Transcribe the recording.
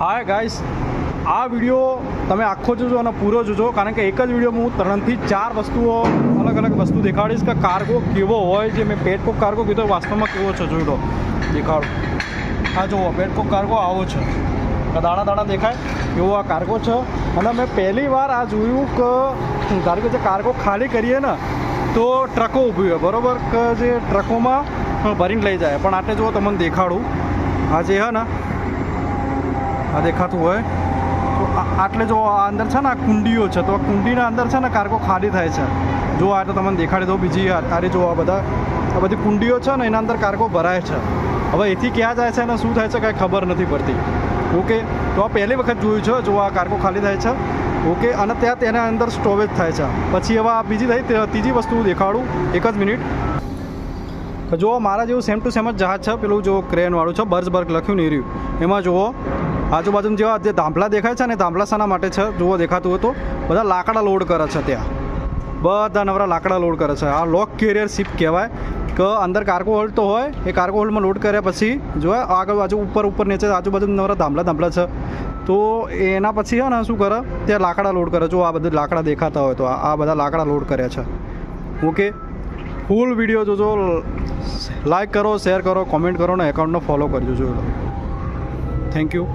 Hi guys, આ video તમે આખો જોજો અને પૂરો જોજો, કારણ કે એક જ વિડીયોમાં હું 3 થી 4 વસ્તુઓ અલગ અલગ વસ્તુ દેખાડીશ કે કાર્ગો કેવો હોય. જે મેં પેટકોક કાર્ગો કીધો વાસ્તવમાં કેવો છે જોઈ લો, દેખાડો. હા જુઓ, પેટકોક કાર્ગો આવો છે, દાડા દાડા દેખાય એવો આ કાર્ગો છે. અને મેં પહેલી વાર આ જોયું કે ધારો કે જે કાર્ગો ખાલી કરીએ ને તો ટ્રકો ઊભી હોય, બરાબર, કે જે ટ્રકોમાં ભરીને લઈ જાય. પણ આટલે જુઓ તમને દેખાડું, આ જે છે ને આ દેખાતું હોય તો આટલે જો આ અંદર છે ને આ કુંડીઓ છે, તો આ કુંડીના અંદર છે ને કાર્ગો ખાલી થાય છે. જો આ તો તમને દેખાડી દઉં. બીજી આરે જો આ બધી કુંડીઓ છે ને એના અંદર કાર્ગો ભરાય છે. હવે એથી ક્યાં જાય છે અને શું થાય છે કાંઈ ખબર નથી પડતી. ઓકે, તો આ પહેલી વખત જોયું છે. જો આ કાર્ગો ખાલી થાય છે. ઓકે, અને ત્યાં તેના અંદર સ્ટોરેજ થાય છે. પછી હવે આ બીજી થઈ ત્રીજી વસ્તુ દેખાડું, એક જ મિનિટ. જુઓ, મારા જેવું સેમ ટુ સેમ જ જહાજ છે, પેલું જો ક્રેનવાળું છે, બર્જબર્ગ લખ્યું નહીં રહ્યું. એમાં જુઓ આજુબાજુ જેવા જે ધાંભલા દેખાય છે ને, ધાંભલા શાના માટે છે જુઓ, દેખાતું હોય તો બધા લાકડા લોડ કરે છે. ત્યાં બધા નવરા લાકડા લોડ કરે છે. આ લોક કેરિયર શિપ કહેવાય. કે અંદર કાર્ગો હોલ્ડ તો હોય, એ કાર્ગો હોલ્ડમાં લોડ કર્યા પછી જો આગળ બાજુ ઉપર નીચે આજુબાજુ નવરા ધાંભલા છે, તો એના પછી છે ને શું કરે, ત્યાં લાકડા લોડ કરે. જો આ બધા લાકડા દેખાતા હોય તો આ બધા લાકડા લોડ કર્યા છે. ઓકે, ફૂલ વિડીયો જોજો, લાઈક કરો, શેર કરો, કોમેન્ટ કરો ને એકાઉન્ટને ફોલો કરજો. જોઈ લો. Thank you.